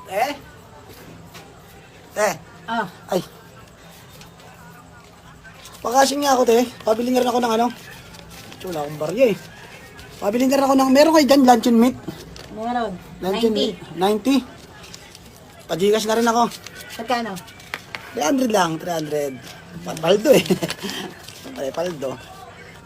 Eh? Ah, Ay. Pakasing nga ako, te. Pabili nga rin ako ng ano. Wala akong barya eh. Pabili nga rin ako ng, meron kayo dyan, luncheon meat? meron. Luncheon 90. meat. 90. Pajigas na rin ako. Magkano? 300 lang, 300. Paldo eh. Ay, paldo.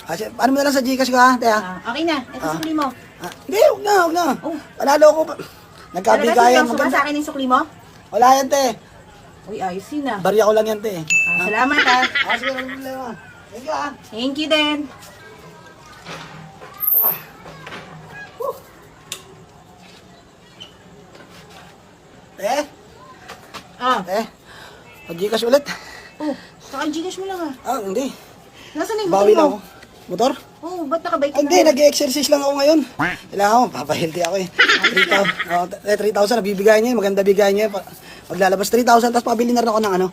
Kasi, ano mo na lang sa Gcash ko ha, te ha? Okay na. Ito sukli mo. Hindi, huwag na, huwag na. Oh. Panalo ko pa. Nagkabigayan, Ano ba sa akin yung sukli mo? Wala yan, te. Uy, ayos yun ah. Barya ko lang yan, te. Salamat ah. Sige, walang problema. Thank you, ha. Thank you din. Te, Ah. Pag-Gcash ulit. Oh, saka Gcash mo lang ah. Hindi. Nasaan na yung Bawi motor lang mo? ako. Motor? Oh, ba't nakabike Hindi, nag-exercise lang ako ngayon. Kailangan ko, papahealthy ako eh. 3,000 nabibigay niya, maganda bigay niya. Maglalabas 3,000, tapos pabili na rin ako ng ano.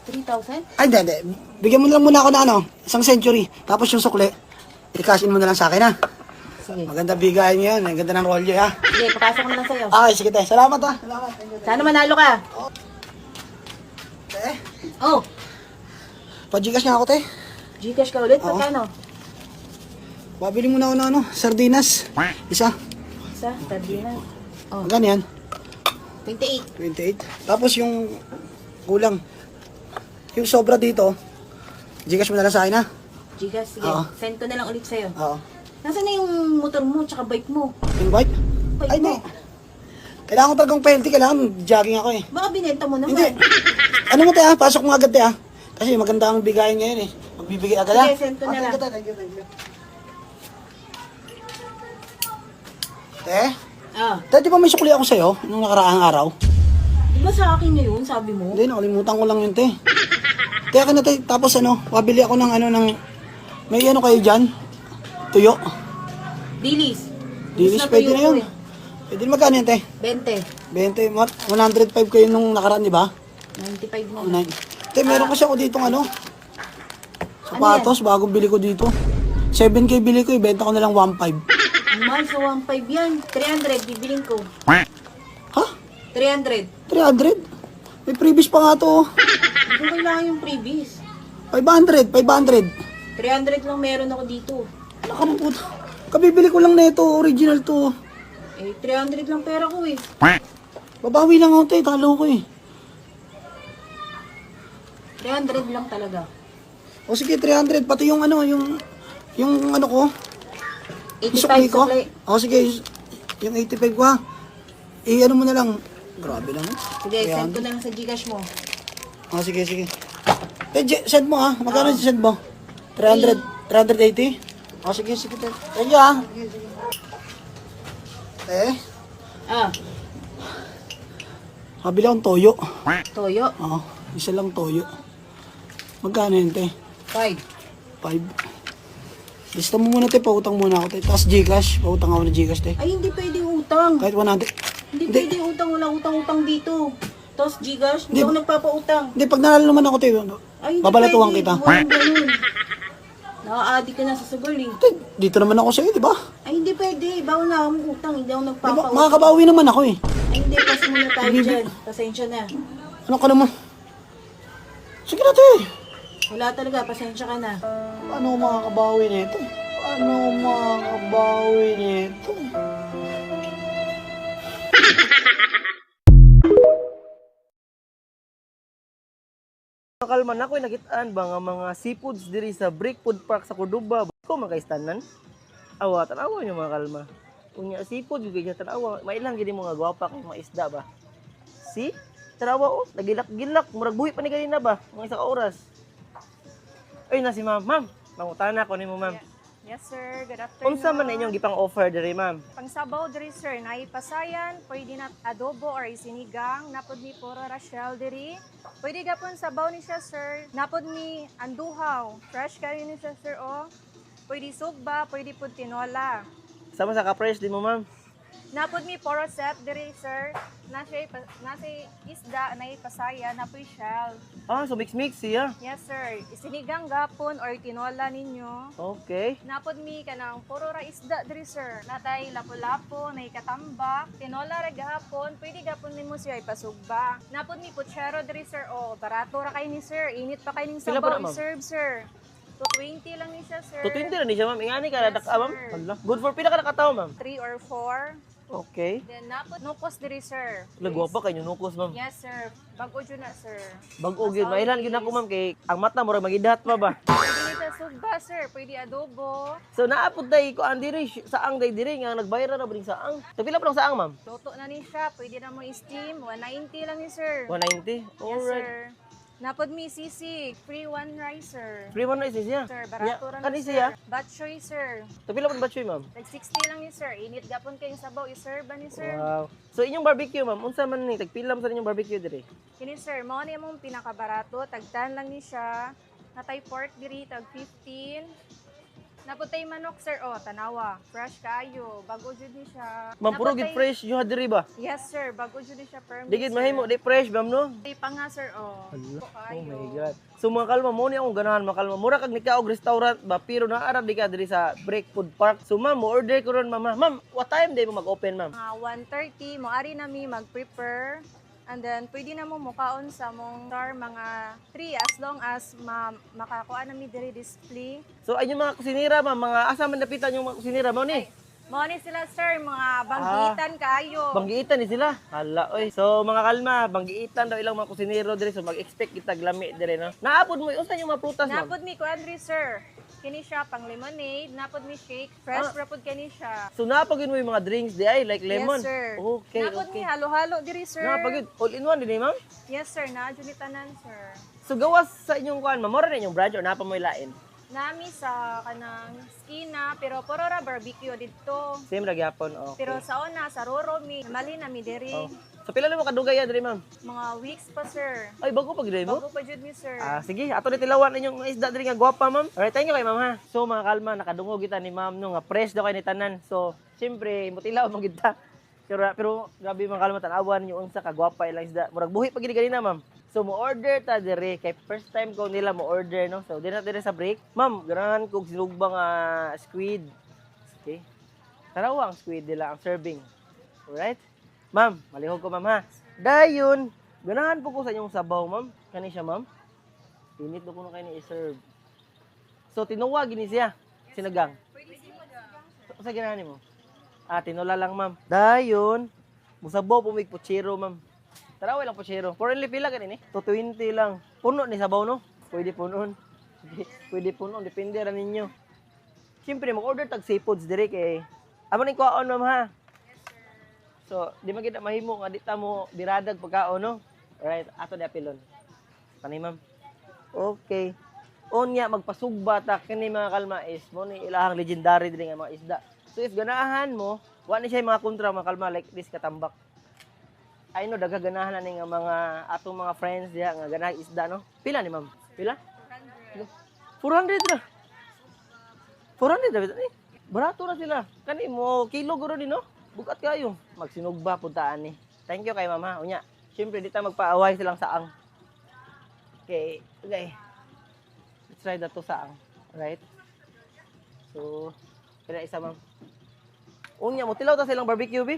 3,000? Ay, hindi. Bigyan mo na lang muna ako ng ano, isang century. Tapos yung sukle, i-cash in mo na lang sa akin ha. Sige. Maganda bigay niya yan, ang ganda ng rolyo ha. Sige, papasok ko na lang sa'yo. Okay, sige tayo. Salamat ha. Salamat. Sana manalo ka. Te, Oh, pa-Gcash nga ako te. Gcash ka ulit? Oo. Magkano? Pabili mo na ako ng ano, sardinas. Isa. Isa, sardinas. Oh, Magkano yan? 28. 28. Tapos yung kulang. Yung sobra dito, Gcash mo na lang sa akin ha. Gcash, sige. Oo. Send ko na lang ulit sa'yo. Oo. Nasaan na yung motor mo tsaka bike mo? Invite? Bike Ay, mo. hindi. Kailangan ko talagang penalty, kailangan jogging ako eh. Baka binenta mo naman. Hindi. Ano mo te ha? Pasok mo agad te ha. Kasi maganda ang bigayan ngayon eh. Magbibigay agad ha. Sige, send ko na lang. Thank you. Te? Ah, Te, di ba may sukli ako sa'yo nung nakaraang araw? di ba sa akin na yun, sabi mo? Hindi, nakalimutan ko lang yun te. Te, akin na te. Tapos ano, pabili ako ng ano ng... May ano kayo dyan? Tuyo. Dilis. Dilis, Gusto pwede tuyo na ko yun. eh. Pwede na magkano yan te? 20. 20, 105 kayo nung nakaraan, di ba? 95 mo. Nine. Te, meron kasi ako dito ano. Sapatos, bagong bili ko dito. 7K bili ko, ibenta ko na lang 1.5. Ang mahal sa 1.5 yan. 300, bibiling ko. Ha? 300. 300? May previous pa nga to. Hindi ko kailangan yung previous. 500, 500. 300 lang meron ako dito. Nakaputa. Kabibili ko lang nito, original to. Eh, 300 lang pera ko eh. Babawi lang ako te, talo ko eh. 300 lang talaga. O sige, 300. Pati yung ano, yung ano ko. Yung 85 sukli ko. sukli. O sige, yung 85 ko ha. Ano mo na lang. Grabe lang. Sige, send ko na lang sa Gcash mo. O sige. Te, send mo ha. Magkano send mo? 300, 380? O sige. Te. Thank you ha. Ah, Kabila akong toyo. toyo. Oo, isa lang toyo. Magkano yun, te? 5. 5. Lista mo muna, te. Pautang muna ako, te. Tapos Gcash. Pautang ako ng Gcash, te. Ay, hindi pwede utang. Kahit 100. Hindi pwede utang. Wala utang-utang dito. Tapos Gcash, hindi Hindi. ako nagpapautang. Hindi, pag nanalo naman ako, te. Ay, hindi Babalatuhan pwede. kita. Walang ganun. Naka-addict ka na sa sugar eh. Te, dito naman ako sa'yo, di ba? Ay, hindi pwede. Bawal na akong utang. Hindi ako Di ba? nagpapautang. Makakabawi naman ako eh. Ay, hindi. Pas muna tayo dyan. Pasensya na. Ano ka naman? Sige na, te. Wala talaga. Pasensya ka na. Paano ako makakabawi nito? Paano ako makakabawi nito? Kalman ako nakitaan ba nga mga seafoods diri sa Brick Food Park sa Cordoba. Ko makaistanan. Awa tanawa niyo mga kalma. Unya seafood gyud niya tanawa. May ilang gid mga gwapa kay mga isda ba. Si tanawa oh, nagilak-gilak murag buhi pa ni ganina ba mga isa ka oras. Ay na si ma'am. Ma'am, mangutana ko nimo ma'am. Yes sir, good afternoon. Unsa man na inyong gipang offer diri ma'am? Pangsabaw diri sir, naipasayan, pwede na adobo or isinigang, napod ni puro Rachel diri. Pwede gapon sabaw ni siya sir, napod ni anduhaw, fresh kayo ni siya sir oh. Pwede sugba, pwede pud tinola. Sama sa ka-price di mo ma'am? Napod mi poro set diri sir. Nasa isda na ipasaya na po shell. Ah, so mix-mix siya. Yes sir. Isinigang gapon or tinola ninyo. Okay. Napod mi kanang puro ra isda diri sir. Natay lapu-lapo, nay katambak, tinola ra gahapon, pwede gapon nimo siya ipasugba. Napod mi puchero diri sir. Oh, barato ra kay ni sir. Init pa kay ning Pila pa sabaw na, ma'am? i-serve sir. 220 lang ni siya sir. 220 na ni siya, ma'am. Ingani ka, Yes, nadak, ma'am. sir. Hala. Good for pila ka nakataw, ma'am. 3 or 4. Okay. Then napod nukos diri sir. Lagwa pa kayo nukos, ma'am. Yes sir. Bago jud na sir. Bag-o gyud. Mailan gyud ako, ma'am, kay ang mata mo ra magidat pa ba. Pwede nita sugba sir. Pwede adobo. So naapod day ko ang diri saang day diri nga nagbayra na bring saang. So pila pa lang saang, ma'am? Luto na ni siya. Pwede na mo i-steam. 190 lang ni sir. 190. Yes Alright. sir. Napod mi sisig. Free one rice sir. Free one rice siya. Sir, barato ra Kani ni siya. sir. Batchoy sir. So pila pa batchoy, ma'am? Tag 60 lang ni sir. Init gapon kayong sabaw i-serve ba ni sir? Wow. So inyong barbecue, ma'am, unsa man ni tagpila mo sa inyong barbecue diri? Kini sir, mao ni among pinakabarato, tagtan lang ni siya. Natay pork diri tag 15. Naputay manok sir, oh tanawa, fresh kayo, bago jud ni siya. Ma'am, puro Naputay- gid fresh yung diri ba? Yes sir, bago jud ni siya permit. Di gid sir. mahimo, di fresh, ma'am, no? Tay pa nga sir, oh. Hala. Bago Oh kayo. my God. So mga kalma, mo ni akong ganahan mga kalma. Mura kag nikaog restaurant ba, pero naara di ka diri sa Break Food Park. So ma'am, mo order ko ron, ma'am. Ma'am, what time day mo mag-open, ma'am? Mga 1:30 mo ari nami mag-prepare. And then, pwede na mo mukaon sa mong star mga 3 as long as makakuha na mi diri display. So ayun mga kusinira, ma'am, mga asa man napitan yung mga kusinira mo ni? Mao ni sila sir, mga banggitan kaayo. Banggiitan ni sila. Hala, oy. So mga kalma, banggiitan daw ilang mga kusinero diri, so mag-expect kita glami diri, no? Naapod mo, unsa yung mga prutas, ma'am? Napod mi kuan diri sir. Kini siya pang lemonade, napod mi shake, fresh Ah. rapod kani siya. So napagin mo yung mga drinks di ay, like lemon? Yes sir. Okay, Napod okay. mi halo-halo diri sir. Napagin, all in one din, eh, ma'am? Yes sir, na jud ni tanan sir. So gawas sa inyong kuan, ma'am, mora na inyong branch or napa mo ilain? Nami sa kanang skina pero puro ra barbecue didto. Same ra gyapon, okay. Pero sa una sa Roro mi, mali na mi diri. Oh. So pila na mo kadugay diri, ma'am? Mga weeks pa sir. Ay, bago pag diri mo? Bago pa jud mi sir. Ah, sige, ato ni tilawan ninyong mga isda diri nga gwapa, ma'am. Alright, thank you kay ma'am ha. So mga kalma, nakadungog kita ni ma'am no nga fresh daw kay ni tanan. So, siyempre, mutilaw mo kita. Pero grabe mga kalma tanawan niyo unsa ka gwapa ilang isda. Murag buhi pa gid ganina, ma'am. So mo order ta diri kay first time ko nila mo order no. So diri na diri sa break. Ma'am, ganahan kog sinugbang squid. Okay. Tarawa ang squid nila ang serving. Alright? Ma'am, malihog ko ma'am ha. Dayon, ganahan po ko sa inyong sabaw, ma'am. Kani siya, ma'am. Init do ko na kayo ni i-serve. So tinuwa gini siya. Sinagang. Sa ganahan mo? Ah, tinola lang, ma'am. Dayon, musabaw po may puchero, ma'am. Taraway lang puchero. Currently pila ganin eh. 220 lang. Puno ni sabaw, no? Pwede punon. Pwede punon, depende ra ninyo. Siyempre, mag-order tag seafoods dire kay amo ning kuhaon, ma'am ha. So, di man kita mahimo nga di ta mo biradag pagkaon, no? Alright, ato di apilon. Kani, ma'am. Okay. Unya magpasugba ta kini mga kalma is mo ni ilahang legendary diri nga mga isda. So if ganahan mo, wa ni siya yung mga kontra mga kalma like this katambak. I know daga ganahan na ni nga mga atong mga friends diha nga ganahan isda, no? Pila ni ma'am? Pila? 400 ra. 400 ra ni. Barato ra sila. Kani mo kilo guro ni, no? Bukat kayo. Magsinugba puntaan ni. Thank you kay mama. Unya. Syempre di ta magpaaway silang saang. Okay. Let's try that to saang. Right? So, kaya isa ma'am. Unya mo tilaw ta silang barbecue bi.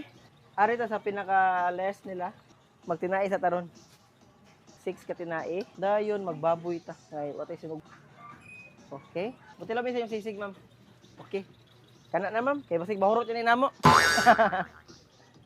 Ari ta sa pinaka-less nila. Magtinai sa taron. 6 ka tinai. Dayon magbaboy ta. Ay, watay sinog. Okay. Mutilaw mi sa yung sisig, ma'am. Okay. Kana na, ma'am. Kay basig bahurot yun namo.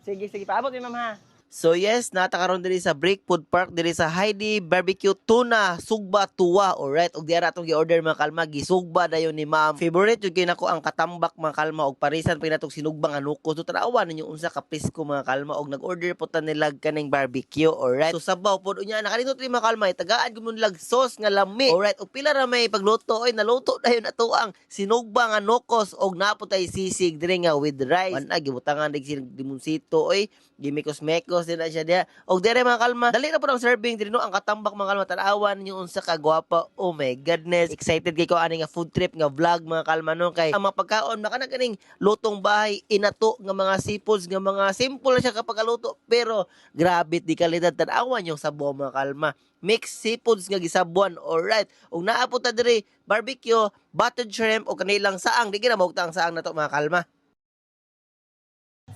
Sige, paabot mi, ma'am ha. So yes, natakaroon diri sa Break Food Park diri sa Heidi Barbecue Tuna Sugba Tuwa. Alright, og diara atong gi-order mga kalma, gisugba dayon ni ma'am. Favorite jud kay nako ang katambak mga kalma og parisan pag natong sinugbang anuko. So tanawa ninyo unsa ka pisko mga kalma og nag-order po ta nila kaning barbecue. Alright. So sabaw pod unya nakalimot ni mga kalma, tagaan gud mo nilag sauce nga lami. Alright, og pila ra may pagluto oy naluto dayon ato ang sinugbang anukos og naputay sisig diri nga with rice. Man gibutangan dig sinig limonsito oy, gimikos-mekos Tapos din na siya diya. Og dire mga kalma, dali na po ang serving diri no ang katambak mga kalma tanawan yung unsa ka gwapa. Oh my goodness, excited kay ko ani nga food trip nga vlog mga kalma no kay ang mga pagkaon maka na kaning lutong bahay inato nga mga seafoods nga mga simple na siya kapagaluto pero grabe di kalidad tanawan yung sabaw mga kalma. Mixed seafoods nga gisabuan. Alright. Ug naapot ta diri barbecue, buttered shrimp o kanilang saang di gina maugta ang saang nato mga kalma.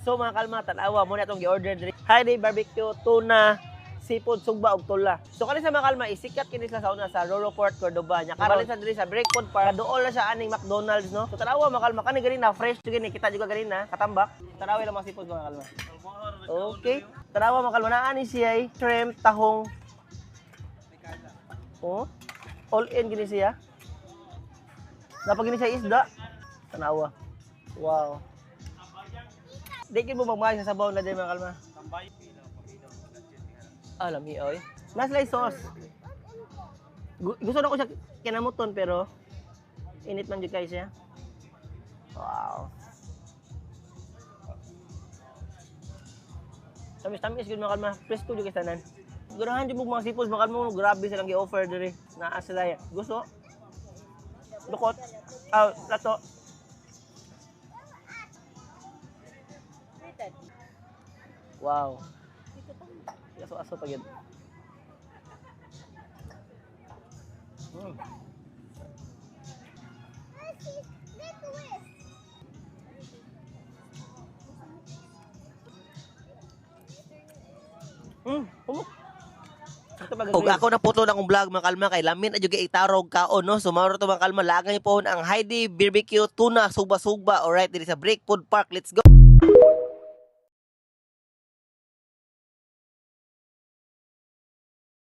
So mga kalma, tanawa mo na itong gi-order diri. Friday barbecue, tuna, seafood, sugba ug tula. So kani sa mga kalma, isikat kini sa una sa Roro Fort, Cordoba. Nya karon sa diri sa Breakfast para dool na siya aning McDonald's no. So tanawa mga kalma, kani gani na fresh jud gani kita juga gani na katambak. Tanawa lang mga seafood mga kalma. Okay. Tanawa mga kalma na ani siya shrimp, tahong. Oh. All in gini siya. Napag gini siya isda. Tanawa. Wow. Di kin mo magmahal sa sabaw na din mga kalma. Alam mi oy. Naslay sauce. Gusto na ko siya kinamuton pero init man jud kay siya. Wow. Tamis-tamis gud mga kalma. Presko jud kay tanan. Gurahan jud mo mga seafoods mga kalma, grabe silang gi-offer diri. Naa sila. Gusto? Dukot. Lato. Wow. Aso-aso pa yun. Og ako na puto na akong vlog mga kalma kay lamin adyo kay itarog kaon no. So mao to mga kalma lagay po ang Heidi barbecue tuna sugba-sugba. Alright, diri sa Break Food Park. Let's go.